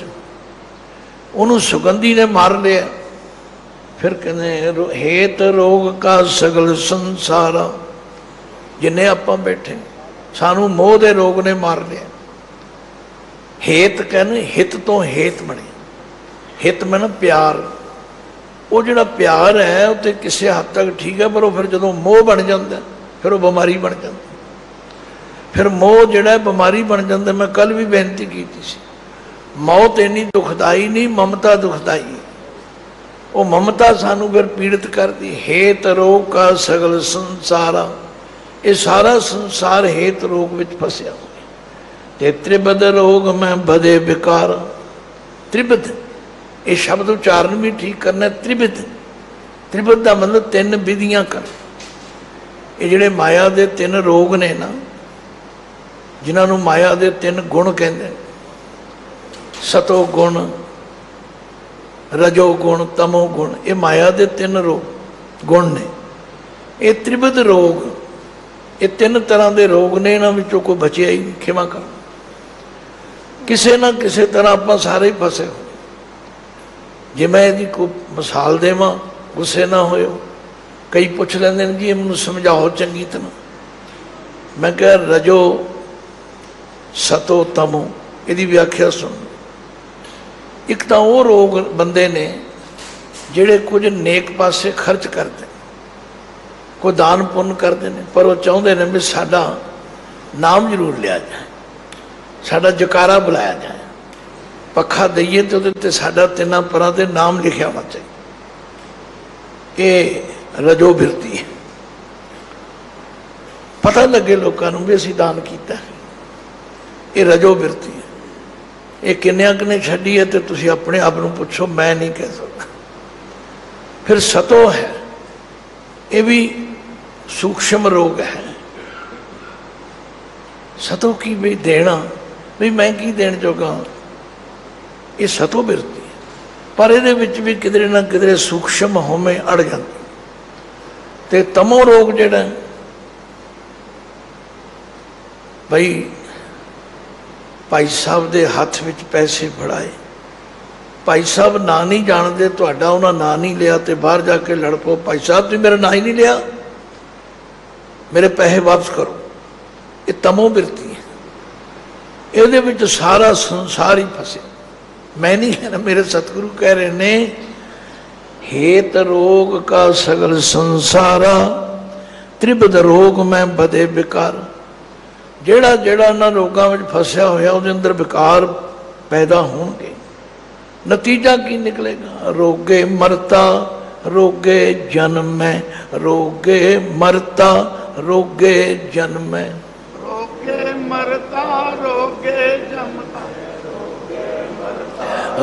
उन्होंने सुगंधी ने मार लिया। फिर कहने हेत रोग का सगल संसारा, जिन्हें आप बैठे सानू मोह दे रोग ने मार लिया। हेत कहने हित तो हेत बने। हित में ना प्यार, वो जिहड़ा प्यार है वो किसी हद तक ठीक है, पर वो फिर जो मोह बन जाता फिर वो बीमारी बन जाती। फिर मोह जिहड़ा बीमारी बन जाता। मैं कल भी बेनती की सी, मौत इन्नी दुखदाई नहीं, ममता दुखदाई। वो ममता सानू फिर पीड़ित करती। हेत रोग का सगल संसारा, ये सारा संसार हेत रोग विच फसिया हुआ। ते त्रिबद रोग में बदे विकार। त्रिबद ये शब्द उच्चारण भी ठीक करना। त्रिबद, त्रिबद का मतलब तीन विधियां कर। ये जिहड़े माया दे तीन रोग ने ना, जिन्होंने माया दे तीन गुण कहते, सतो गुण, रजो गुण, तमो गुण, ये माया दे तीन रोग गुण ने। ये त्रिबद रोग, ये तीन तरह के रोग ने, इन्हां विचों कोई बचिया ही नहीं। खिमा कर, किसी ना किसी तरह आप सारे ही फसे हो। जे मैं यदि कोई मिसाल देवां, गुस्से ना होयो। कई पूछ लेंदे ने जी मैनूं समझाओ चंगी तरह। मैं कह रजो सतो तमो, यदि व्याख्या सुन। एक तो वो रोग बंदे ने जिहड़े कुछ नेक पासे खर्च करते, कोई दान पुण्य करते हैं, पर वो चाहते हैं भी साडा नाम जरूर लिया जाए, साडा जकारा बुलाया जाए। पखा दईए तो उत्ते साडा तिना परां ते नाम लिखा होना चाहिए। ये रजो बिरती है। पता लगे लोगों को भी असीं दान किया। ये रजो बिरती है। ये किन्नियां ने छड्डी है तो तुसीं अपने आप को पुछो, मैं नहीं कह सकता। फिर सतो है, ये भी सूक्ष्म रोग है। सतो की भी देना, भी मैं की देण जोगा, ये सतो बिरती है। पर ये भी किधरे ना किधरे सूक्ष्म होमे अड़ जाती। ते तमो रोग जिहड़ा भाई भाई साहब दे हाथ विच पैसे फड़ाए, भाई साहब ना नहीं जानते, तुहाडा उन्हां ना नहीं लिया तो बाहर जाके लड़ पो, भाई साहब तुसीं मेरा ना ही नहीं लिया, मेरे पैसे वापस करो। ये तमो बिरती है। ਇਹਦੇ ਵਿੱਚ सारा संसार ही फसे। मैं नहीं कहना, मेरे सतगुरु कह रहे ने हेत रोग का सगल संसारा, त्रिबद रोग में बदे विकार। ਜਿਹੜਾ ਜਿਹੜਾ ਇਹਨਾਂ ਰੋਗਾਂ ਵਿੱਚ ਫਸਿਆ ਹੋਇਆ ਉਹਦੇ ਅੰਦਰ ਵਿਕਾਰ ਪੈਦਾ ਹੋਣਗੇ। ਨਤੀਜਾ ਕੀ ਨਿਕਲੇਗਾ? ਰੋਗੇ ਮਰਤਾ ਰੋਗੇ ਜਨਮੈ, ਰੋਗੇ ਮਰਤਾ ਰੋਗੇ ਜਨਮੈ। ਰੋਗੇ ਮਰਤਾ ਰੋਗੇ ਜਨਮੈ,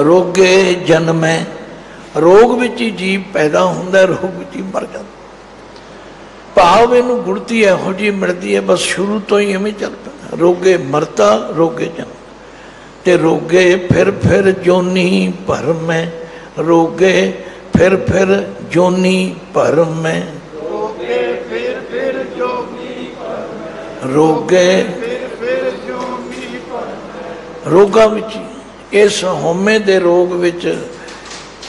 ਰੋਗੇ ਜਨਮੈ। ਰੋਗ ਵਿੱਚ ਹੀ ਜੀਵ ਪੈਦਾ ਹੁੰਦਾ, ਰੋਗ ਵਿੱਚ ਹੀ ਮਰ ਜਾਂਦਾ। ਭਾਵ ਇਹਨੂੰ ਗੁੜਤੀ ਇਹੋ ਜਿਹੀ ਮਿਲਦੀ ਹੈ, ਬਸ ਸ਼ੁਰੂ ਤੋਂ ਹੀ ਐਵੇਂ ਚੱਲ ਪੈਂਦਾ। ਰੋਗੇ ਮਰਤਾ ਰੋਗੇ ਜਨਮ, ਤੇ ਰੋਗੇ ਫਿਰ ਜੋਨੀ ਭਰਮੈ, ਰੋਗੇ ਫਿਰ ਜੋਨੀ ਭਰਮੈ। ਰੋਗੇ ਫਿਰ ਜੋਨੀ ਭਰਮੈ, ਰੋਗੇ ਫਿਰ ਜੋਨੀ ਭਰਮੈ। ਰੋਗਾਂ ਵਿੱਚ ਇਸ ਹਉਮੈ ਦੇ ਰੋਗ ਵਿੱਚ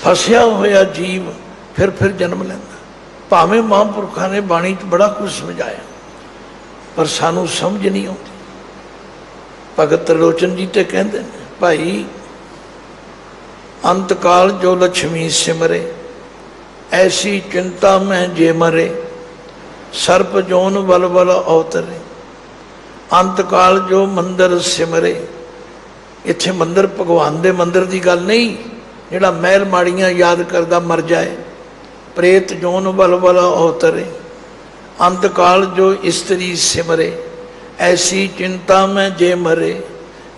ਫਸਿਆ ਹੋਇਆ ਜੀਵ ਫਿਰ ਜਨਮ ਲੈਂਦਾ। ਭਾਵੇਂ ਮਹਾਂਪੁਰਖਾਂ ਨੇ ਬਾਣੀ 'ਚ ਬੜਾ ਕੁਝ ਸਮਝਾਇਆ, ਪਰ ਸਾਨੂੰ ਸਮਝ ਨਹੀਂ ਆਉਂਦੀ। ਭਗਤ ਤ੍ਰਿਲੋਚਨ ਜੀ ਤੇ ਕਹਿੰਦੇ ਨੇ, ਭਾਈ ਅੰਤਕਾਲ ਜੋ ਲక్ష్ਮੀ ਸਿਮਰੇ, ਐਸੀ ਚਿੰਤਾ ਮੈਂ ਜੇ ਮਰੇ, ਸਰਪ ਜੋਨ ਬਲ ਬਲ ਅਵਤਰੇ। ਅੰਤਕਾਲ ਜੋ ਮੰਦਰ ਸਿਮਰੇ, ਇੱਥੇ ਮੰਦਰ ਭਗਵਾਨ ਦੇ ਮੰਦਰ ਦੀ ਗੱਲ ਨਹੀਂ, ਜਿਹੜਾ ਮਹਿਲ ਮਾੜੀਆਂ ਯਾਦ ਕਰਦਾ ਮਰ ਜਾਏ। ਪ੍ਰੇਤ ਜੋਨ ਬਲ ਬਲ ਅਵਤਰੇ। ਅੰਤਕਾਲ ਜੋ ਇਸਤਰੀ ਸਿਮਰੇ, ਐਸੀ ਚਿੰਤਾ ਮੈਂ ਜੇ ਮਰੇ,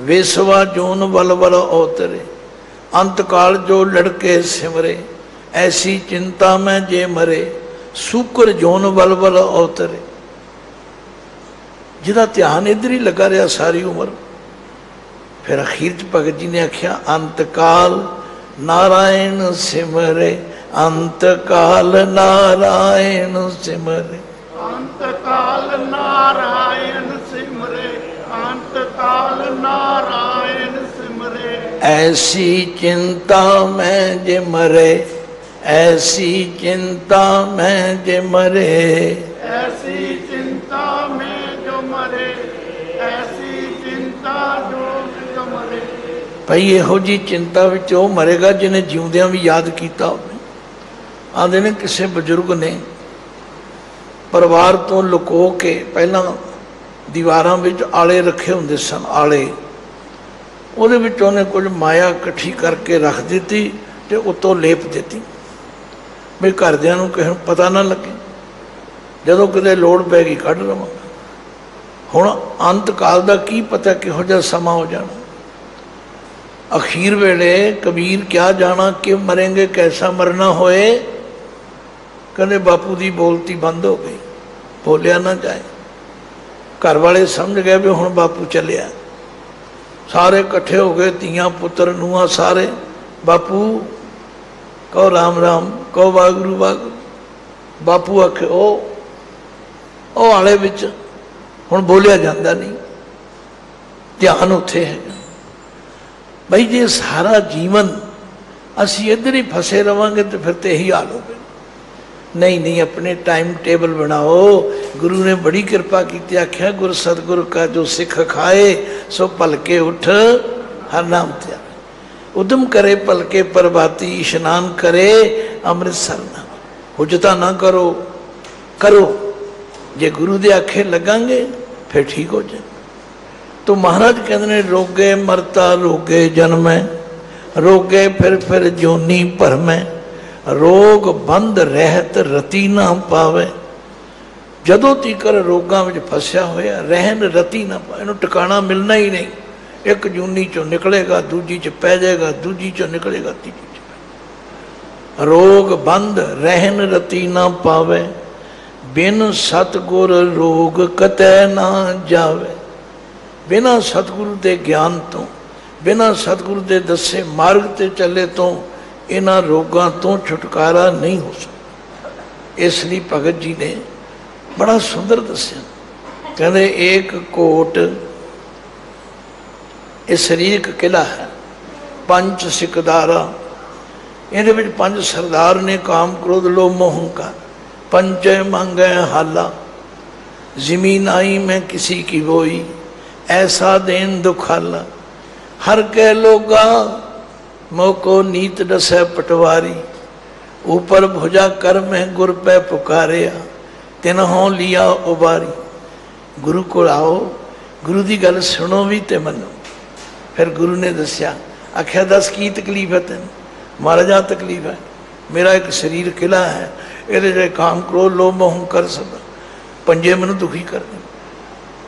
ਵੇਸਵਾ ਜੋਨ ਬਲ ਬਲ ਅਵਤਰੇ। ਅੰਤਕਾਲ ਜੋ ਲੜਕੇ ਸਿਮਰੇ, ਐਸੀ ਚਿੰਤਾ ਮੈਂ ਜੇ ਮਰੇ, ਸੂਕਰ ਜੋਨ ਬਲ ਬਲ ਅਵਤਰੇ। ਜਿਹਦਾ ਧਿਆਨ ਇੱਧਰ ਹੀ ਲੱਗਾ ਰਿਹਾ ਸਾਰੀ ਉਮਰ, ਫਿਰ ਅਖੀਰ 'ਚ ਭਗਤ ਜੀ ਨੇ ਆਖਿਆ, ਅੰਤਕਾਲ ਨਾਰਾਇਣ ਸਿਮਰੇ, ਅੰਤਕਾਲ ਨਾਰਾਇਣ ਸਿਮਰੇ। ਅੰਤਕਾਲ ਨਾਰਾਇਣ ਸਿਮਰੇ, ਅੰਤਕਾਲ ਨਾਰਾਇਣ ਸਿਮਰੇ। ਐਸੀ ਚਿੰਤਾ ਮੈਂ ਜੇ ਮਰੇ, ਐਸੀ ਚਿੰਤਾ ਮੈਂ ਜੇ ਮਰੇ, ਐਸੀ ਚਿੰਤਾ ਮੈਂ ਜੋ ਮਰੇ, ਐਸੀ ਚਿੰਤਾ ਜੋ ਮਰੇ। ਭਾਈ ਇਹੋ ਜਿਹੀ ਚਿੰਤਾ ਵਿੱਚ ਉਹ ਮਰੇਗਾ ਜਿਹਨੇ ਜਿਉਂਦਿਆਂ ਵੀ ਯਾਦ ਕੀਤਾ ਹੋਵੇ। ਆਂਦੇ ਨੇ ਕਿਸੇ ਬਜ਼ੁਰਗ ਨੇ ਪਰਿਵਾਰ ਤੋਂ ਲੁਕੋ ਕੇ ਪਹਿਲਾਂ ਦੀਵਾਰਾਂ ਵਿੱਚ ਆਲੇ ਰੱਖੇ ਹੁੰਦੇ ਸਨ, ਆਲੇ। ਉਹਦੇ ਵਿੱਚ ਉਹਨੇ ਕੁਝ ਮਾਇਆ ਇਕੱਠੀ ਕਰਕੇ ਰੱਖ ਦਿੱਤੀ ਤੇ ਉੱਤੋਂ ਲੇਪ ਦਿੱਤੀ ਵੀ ਘਰਦਿਆਂ ਨੂੰ ਕਿਸੇ ਨੂੰ ਪਤਾ ਨਾ ਲੱਗੇ, ਜਦੋਂ ਕਿਤੇ ਲੋੜ ਪੈ ਗਈ ਕੱਢ ਲਵਾਂਗਾ। ਹੁਣ ਅੰਤਕਾਲ ਦਾ ਕੀ ਪਤਾ ਕਿਹੋ ਜਿਹਾ ਸਮਾਂ ਹੋ ਜਾਣਾ। ਅਖੀਰ ਵੇਲੇ ਕਬੀਰ ਕਿਆ ਜਾਣਾ ਕਿ ਮਰੇਂਗੇ ਕੈਸਾ ਮਰਨਾ ਹੋਏ। ਕਹਿੰਦੇ ਬਾਪੂ ਦੀ ਬੋਲਤੀ ਬੰਦ ਹੋ ਗਈ, ਬੋਲਿਆ ਨਾ ਜਾਏ। ਘਰ ਵਾਲੇ ਸਮਝ ਗਏ ਵੀ ਹੁਣ ਬਾਪੂ ਚੱਲਿਆ। ਸਾਰੇ ਇਕੱਠੇ ਹੋ ਗਏ, ਧੀਆਂ ਪੁੱਤਰ ਨੂੰਹਾਂ ਸਾਰੇ, ਬਾਪੂ ਕਹੋ ਰਾਮ ਰਾਮ, ਕਹੋ ਵਾਹਿਗੁਰੂ ਵਾਹਿਗੁਰੂ। ਬਾਪੂ ਆਖੇ ਉਹ ਆਲੇ ਵਿੱਚ ਹੁਣ ਬੋਲਿਆ ਜਾਂਦਾ ਨਹੀਂ, ਧਿਆਨ ਉੱਥੇ ਹੈਗਾ। ਬਈ ਜੇ ਸਾਰਾ ਜੀਵਨ ਅਸੀਂ ਇੱਧਰ ਹੀ ਫਸੇ ਰਵਾਂਗੇ ਤਾਂ ਫਿਰ ਤੇ ਇਹੀ ਹਾਲ ਹੋਵੇ। नहीं, अपने टाइम टेबल बनाओ। गुरु ने बड़ी कृपा की, आख्या गुर सतगुरु का जो सिख खाए, सो पलके उठ हर नाम त्याग। उद्यम करे पलके प्रभाती, स्नान करे अमृतसर नाम। हुजता ना करो, करो जे गुरु दे आखे लगांगे फिर ठीक हो जाए। तो महाराज कहते ने, रोगे मरता रोगे जन्मै, रोगे फिर जोनी भरमै, रोग बंद रहत रति ना पावे। जदों तीकर रोगां विच फसिया होया रहन रति ना पावे, इहनूं ठिकाणा मिलना ही नहीं। एक जूनी चों निकलेगा, दूजी च पै जाएगा, दूजी चों निकलेगा, तीजी च। रोग बंद रहन रति ना पावे, बिन सतगुर रोग कतै ना जावे। बिना सतगुरु दे ज्ञान तो, बिना सतगुरु दे दसे मार्ग ते चले तो इन्हां रोगां तो छुटकारा नहीं हो सकता। इसलिए भगत जी ने बड़ा सुंदर दस्या। कहते एक कोट ये शरीरक किला है, पंच सिकदारा, ये पंच सरदार ने, काम क्रोध लोभ मोह अहंकार, पंच मांगे हाला। जमीन आई मैं किसी की बोई, ऐसा देन दुखाला। हर के लोगा मोको नीत दसै पटवारी, ऊपर भुजा कर मैं गुर पै पुकारिया तिन्हों लिया उबारी। गुरु को आओ, गुरु की गल सुनो भी तो मनो। फिर गुरु ने दसिया, आख्या दस की तकलीफ है तेन? महाराजा तकलीफ है, मेरा एक शरीर किला है, ये काम क्रोध लोभ मोह कर सकता, पंजे मैनू दुखी कर दे,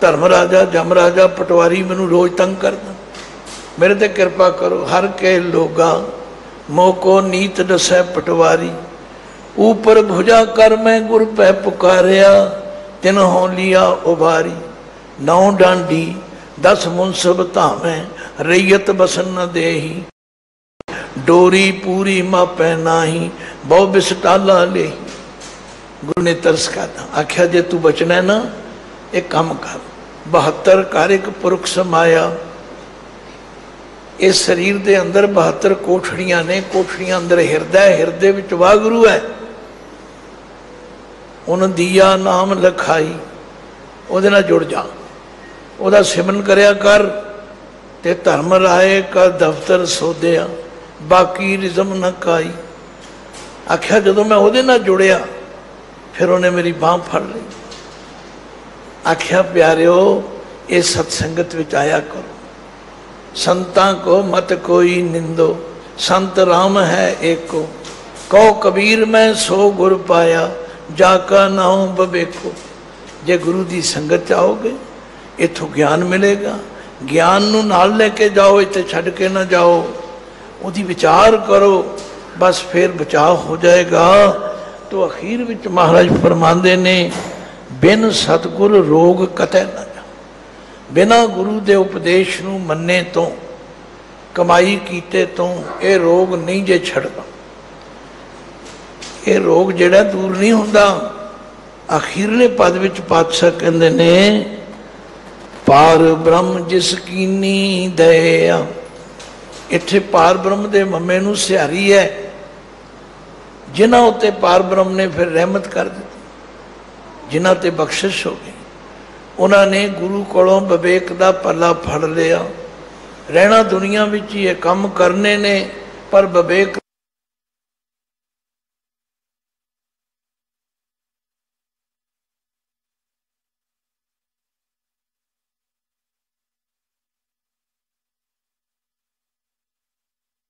धर्म राजा जम राजा पटवारी मैनू रोज तंग कर दे, मेरे ते कृपा करो। हर के लोगा मोको नीत दसै पटवारी। ऊपर भुजा कर मैं गुर पै पुकारिया तिन्हों लिया उबारी। 9 डांडी 10 मुंसब धामे रैयत बसन न देही। डोरी पूरी मापै नाही बहु बिसटाला ले। गुरु ने तरस खादा, आख्या जे तू बचना है ना, एक काम कर, 72 कारिक पुरख समाया। इस शरीर के अंदर 72 कोठड़ियां ने, कोठड़ियां अंदर हिरदय, हिरदे विच वागुरु है। उन दिया नाम लखाई, ਉਹਦੇ ਨਾਲ जुड़ जा, ਉਹਦਾ सिमरन करिया कर ते धर्म राय का दफ्तर सोधिया बाकी रिजम न काई। आख्या जदों मैं ਉਹਦੇ ਨਾਲ जुड़िया फिर उन्हें मेरी बांह फड़ ली। आख्या प्यारिओ ये सत्संगत विच आया करो, संतां को मत कोई निंदो, संत राम है एको। कहो कबीर मैं सो गुर पाया, जाका नाम बबेको। जे गुरु की संगत चाहोगे इथों ज्ञान मिलेगा, ज्ञान नूं नाल लेके जाओ, इत्थे छड्ड के ना जाओ, उहदी विचार करो, बस फिर बचाव हो जाएगा। तो अखीर विच महाराज फरमांदे ने, बिन सतगुर रोग कतै ना जा। बिना गुरु के उपदेश नूं मन्ने तो, कमाई कीते तो ये रोग नहीं जे छड़दा, ये रोग जिहड़ा दूर नहीं हुंदा। अखीरले पद विच पातशाह कहंदे ने, पार ब्रह्म जिस कीनी दया। इत्थे पार ब्रह्म दे मम्मे नूं सिहारी है, जिन्हां उत्ते पार ब्रह्म ने फिर रहमत कर दी, जिन्हां ते बख्शिश हो गई। उन्होंने गुरु कोलों विवेक दा पल्ला फड़ लिया। रहना दुनिया विच ये काम करने ने, पर विवेक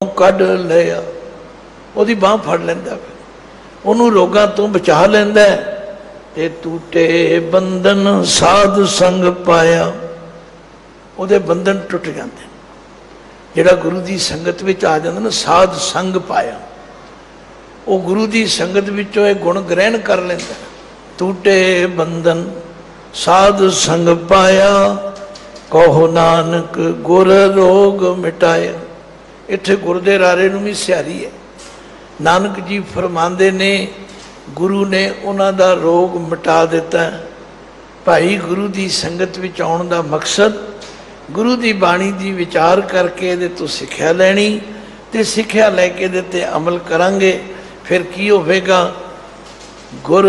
कढ़ लिया, ਉਹਦੀ ਬਾਂਹ फड़ ਲੈਂਦਾ, ਉਹਨੂੰ रोगां तो बचा ਲੈਂਦਾ। ते टूटे बंधन साध संग पाया, ਉਹਦੇ बंधन टुट जाते। ਜਿਹੜਾ गुरु की संगत विच आ जाता ना, साध संग पाया, वो गुरु की संगत विचों ये गुण ग्रहण कर लेंदा। टूटे बंधन साध संग पाया, कहो नानक गुर रोग मिटाया। इत्थे गुर दे रारे नूं भी सिहारी है। नानक जी फरमांदे ने, गुरु ने उन्हां दा रोग मिटा दिता। भाई गुरु की संगत विच आउण दा मकसद, गुरु की बाणी की विचार करके ये तो सिक्ख्या लैनी, ते सिक्ख्या लैके दे ते अमल करांगे, फिर की होवेगा? गुर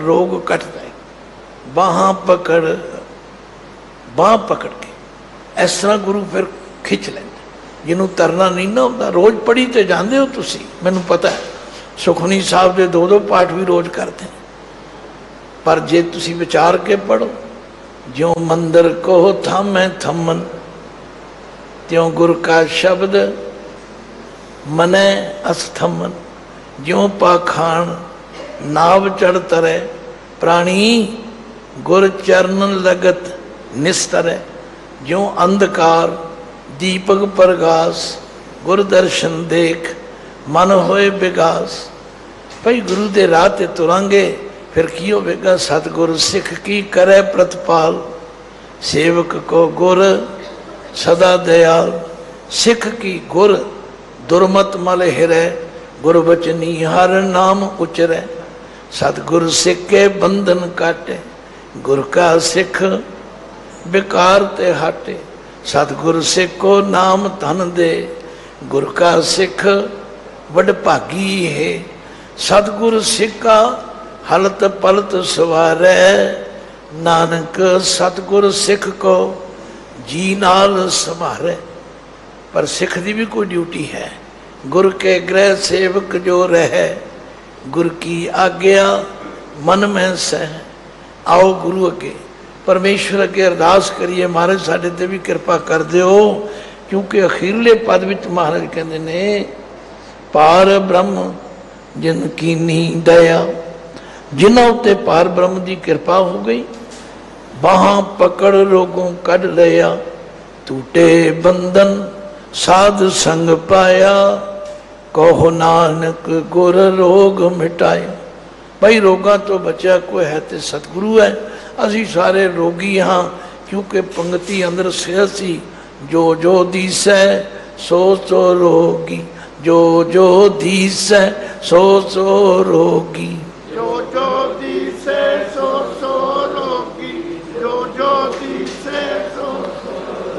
रोग कटदा है। बाह पकड़ के इस तरह गुरु फिर खिंच लैंदा। जिन्हों तरना नहीं ना होता, रोज़ पढ़ी तो जाते हो तुसी, मैनू पता है। सुखमनी साहब के 2-2 पाठ भी रोज़ करते हैं, पर जे तुसी विचार के पढ़ो, ज्यों मंदिर को थामै थमन, त्यों गुर का शब्द मनै अस्थमन। ज्यों पाखान नाव चढ़ तरै, प्राणी गुर चरण लगत निस्तरै। ज्यों अंधकार दीपक प्रगास, गुर दर्शन देख मन होए विगास। भाई गुरु दे राह ते तुरांगे, फिर की होवेगा? सतगुर सिख की करे प्रतिपाल, सेवक को गुर सदा दयाल। सिख की गुर दुर्मत मल हिरै, गुर बचनी हर नाम उचरै। सतगुर सिख के बंधन काटे, गुर का सिख बेकार ते हाटे। सतगुर सिख को नाम धन दे, गुर का सिख वड भागी है। सतगुर सिखा हलत पलत सवारै, नानक सतगुर सिख को जी नाल संभारे। पर सिख की भी कोई ड्यूटी है, गुर के गृह सेवक जो रहे, गुर की आज्ञा मन में सह। आओ गुरु अगे, परमेश्वर अगे अरदास करिए, महाराज साडे ते भी कृपा कर दिओ। क्योंकि अखीरले पद विच महाराज कहते ने, पार ब्रह्म जिन कीनी दया, जिन्हों उत्ते पार ब्रह्म की कृपा हो गई, बाहां पकड़ रोगों कढ़ लिया, टूटे बंधन साध संग पाया, कहो नानक गुर रोग मिटाया। भाई रोगां तो बचा कोई है तो सतगुरु है, असी सारे रोगी हाँ। क्योंकि पंक्ति अंदर सिर सी, जो जो दीसै सो सो रोगी, जो जो दीसै सो सो रोगी। जो जो दिसे सो सो रोगी, जो जो दिसे सो सो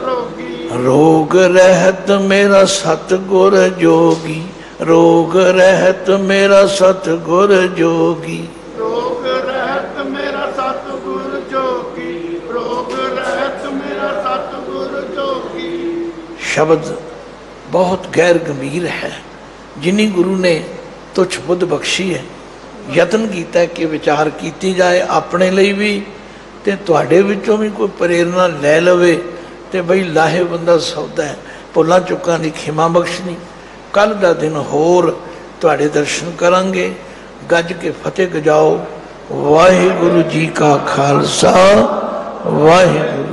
रोगी। रोग रहत मेरा सतगुर जोगी, रोग रहत मेरा सतगुर जोगी। रोग रहत मेरा सतगुर जोगी, रोग रहत मेरा सतगुर जोगी। शब्द बहुत गैर गंभीर है, जिन्हीं गुरु ने तुच्छ बुद्ध बख्शी है। यतन किया कि विचार की जाए अपने लिए भी, तो तुहाडे विचों भी कोई प्रेरणा ले लवे तो बई लाहे बंदा सौदा है। भुलां चुकां दी खिमा बख्शनी। कल का दिन होर तुहाडे दर्शन करांगे। गज के फतेह गजाओ। वाहिगुरु जी का खालसा, वाहिगुरु।